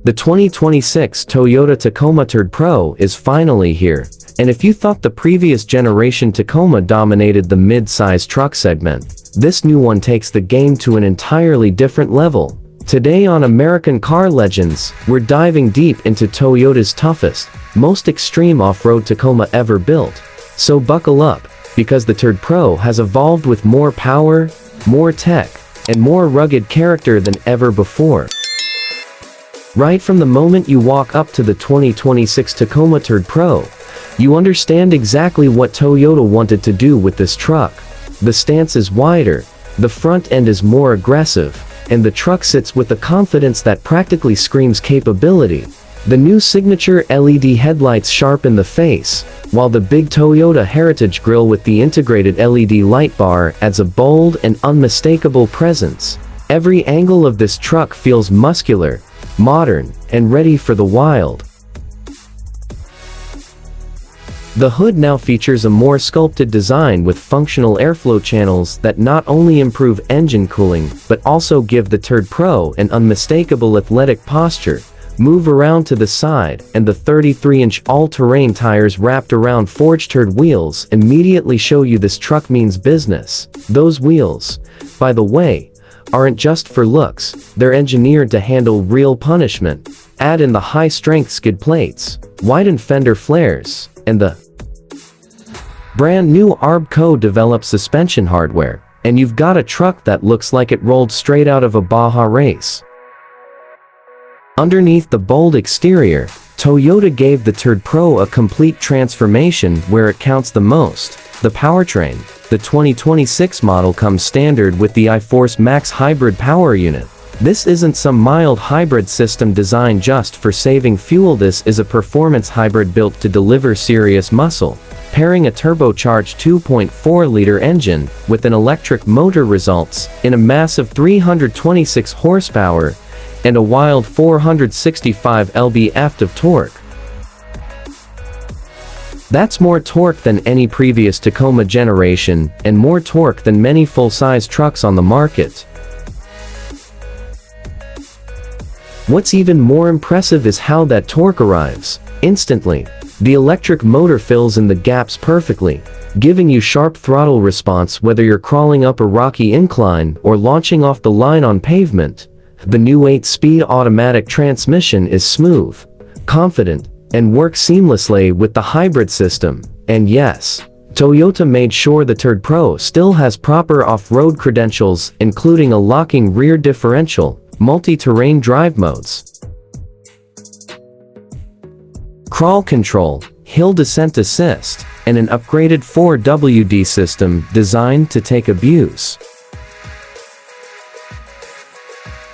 The 2026 Toyota Tacoma TRD Pro is finally here, and if you thought the previous generation Tacoma dominated the mid-size truck segment, this new one takes the game to an entirely different level. Today on American Car Legends, we're diving deep into Toyota's toughest, most extreme off-road Tacoma ever built. So buckle up, because the TRD Pro has evolved with more power, more tech, and more rugged character than ever before. Right from the moment you walk up to the 2026 Tacoma TRD Pro, you understand exactly what Toyota wanted to do with this truck. The stance is wider, the front end is more aggressive, and the truck sits with a confidence that practically screams capability. The new signature LED headlights sharpen the face, while the big Toyota Heritage grille with the integrated LED light bar adds a bold and unmistakable presence. Every angle of this truck feels muscular, modern, and ready for the wild. The hood now features a more sculpted design with functional airflow channels that not only improve engine cooling but also give the TRD Pro an unmistakable athletic posture. Move around to the side, and the 33-inch all-terrain tires wrapped around forged TRD wheels immediately show you this truck means business. Those wheels, by the way, aren't just for looks, they're engineered to handle real punishment. Add in the high-strength skid plates, widened fender flares, and the brand new ARB co-developed suspension hardware, and you've got a truck that looks like it rolled straight out of a Baja race. Underneath the bold exterior, Toyota gave the TRD Pro a complete transformation where it counts the most: the powertrain. The 2026 model comes standard with the iForce Max hybrid power unit. This isn't some mild hybrid system designed just for saving fuel. This is a performance hybrid built to deliver serious muscle. Pairing a turbocharged 2.4-liter engine with an electric motor results in a massive 326 horsepower and a wild 465 lb-ft of torque. That's more torque than any previous Tacoma generation, and more torque than many full-size trucks on the market. What's even more impressive is how that torque arrives instantly. The electric motor fills in the gaps perfectly, giving you sharp throttle response whether you're crawling up a rocky incline or launching off the line on pavement. The new 8-speed automatic transmission is smooth, confident, and works seamlessly with the hybrid system. And yes, Toyota made sure the TRD Pro still has proper off-road credentials, including a locking rear differential, multi-terrain drive modes, crawl control, hill descent assist, and an upgraded 4WD system designed to take abuse.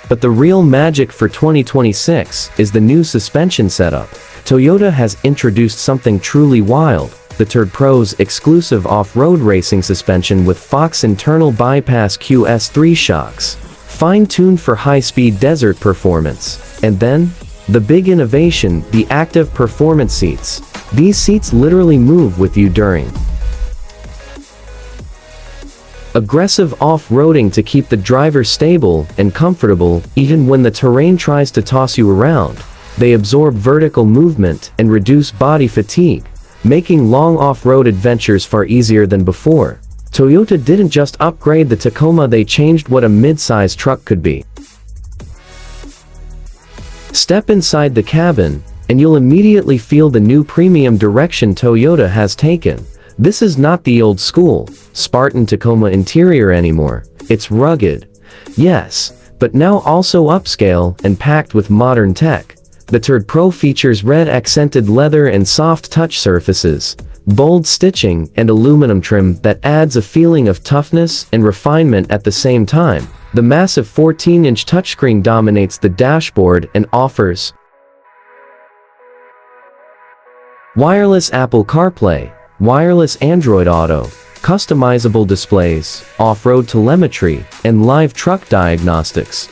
But the real magic for 2026 is the new suspension setup. Toyota has introduced something truly wild: the TRD Pro's exclusive off-road racing suspension with Fox internal bypass QS3 shocks, fine-tuned for high-speed desert performance. And then, the big innovation, the active performance seats. These seats literally move with you during aggressive off-roading to keep the driver stable and comfortable even when the terrain tries to toss you around. They absorb vertical movement and reduce body fatigue, making long off-road adventures far easier than before. Toyota didn't just upgrade the Tacoma, they changed what a mid-size truck could be. Step inside the cabin, and you'll immediately feel the new premium direction Toyota has taken. This is not the old school, Spartan Tacoma interior anymore. It's rugged, yes, but now also upscale and packed with modern tech. The TRD Pro features red accented leather and soft touch surfaces, bold stitching, and aluminum trim that adds a feeling of toughness and refinement at the same time. The massive 14-inch touchscreen dominates the dashboard and offers wireless Apple CarPlay, wireless Android Auto, customizable displays, off-road telemetry, and live truck diagnostics.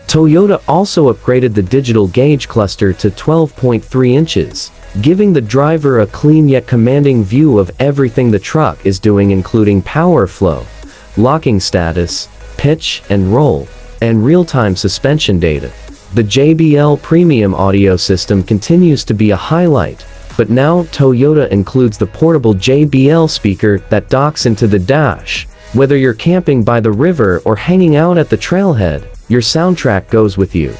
Toyota also upgraded the digital gauge cluster to 12.3 inches, giving the driver a clean yet commanding view of everything the truck is doing, including power flow, locking status, pitch and roll, and real-time suspension data. The JBL premium audio system continues to be a highlight, but now Toyota includes the portable JBL speaker that docks into the dash. Whether you're camping by the river or hanging out at the trailhead, your soundtrack goes with you.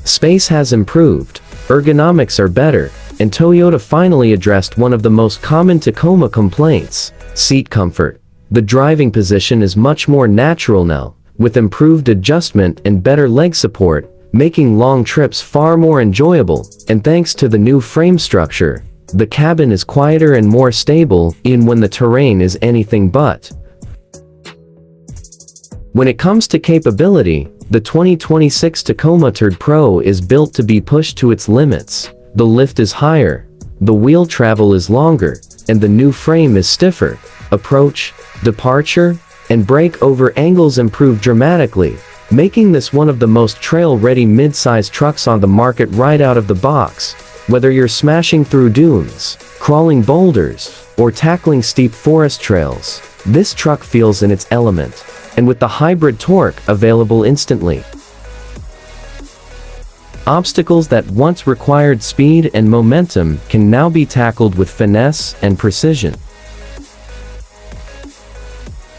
Space has improved, ergonomics are better, and Toyota finally addressed one of the most common Tacoma complaints: seat comfort. The driving position is much more natural now, with improved adjustment and better leg support, making long trips far more enjoyable, and thanks to the new frame structure, the cabin is quieter and more stable, even when the terrain is anything but. When it comes to capability, the 2026 Tacoma TRD Pro is built to be pushed to its limits. The lift is higher, the wheel travel is longer, and the new frame is stiffer. Approach, departure, and brake-over angles improve dramatically, making this one of the most trail-ready mid-size trucks on the market right out of the box. Whether you're smashing through dunes, crawling boulders, or tackling steep forest trails, this truck feels in its element, and with the hybrid torque available instantly. Obstacles that once required speed and momentum can now be tackled with finesse and precision.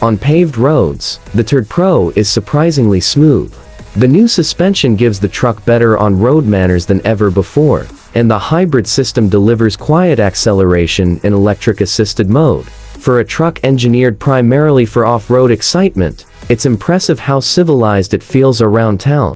On paved roads, the TRD Pro is surprisingly smooth. The new suspension gives the truck better on-road manners than ever before, and the hybrid system delivers quiet acceleration in electric-assisted mode. For a truck engineered primarily for off-road excitement, it's impressive how civilized it feels around town.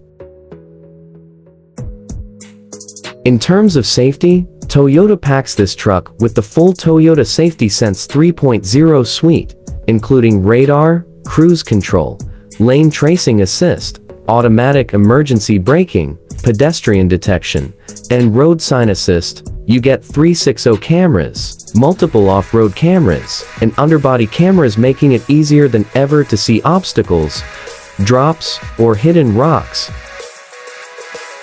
In terms of safety, Toyota packs this truck with the full Toyota Safety Sense 3.0 suite, including radar, cruise control, lane tracing assist, automatic emergency braking, pedestrian detection, and road sign assist. You get 360 cameras, multiple off-road cameras, and underbody cameras, making it easier than ever to see obstacles, drops, or hidden rocks.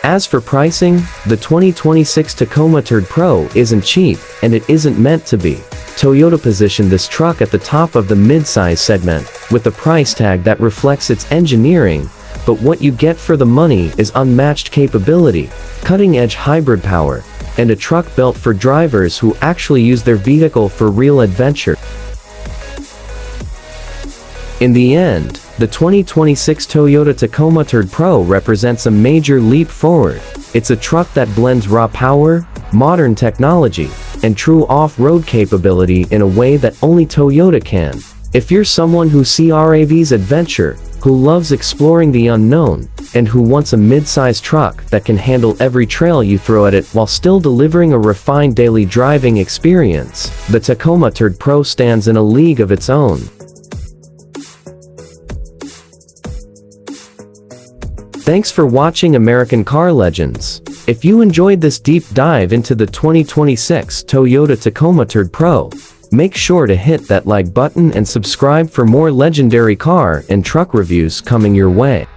As for pricing, the 2026 Tacoma TRD Pro isn't cheap, and it isn't meant to be. Toyota positioned this truck at the top of the mid-size segment, with a price tag that reflects its engineering, but what you get for the money is unmatched capability, cutting-edge hybrid power, and a truck built for drivers who actually use their vehicle for real adventure. In the end, the 2026 Toyota Tacoma TRD Pro represents a major leap forward. It's a truck that blends raw power, modern technology, and true off-road capability in a way that only Toyota can. If you're someone who craves adventure, who loves exploring the unknown, and who wants a mid-size truck that can handle every trail you throw at it while still delivering a refined daily driving experience, the Tacoma TRD Pro stands in a league of its own. Thanks for watching American Car Legends. If you enjoyed this deep dive into the 2026 Toyota Tacoma TRD Pro, make sure to hit that like button and subscribe for more legendary car and truck reviews coming your way.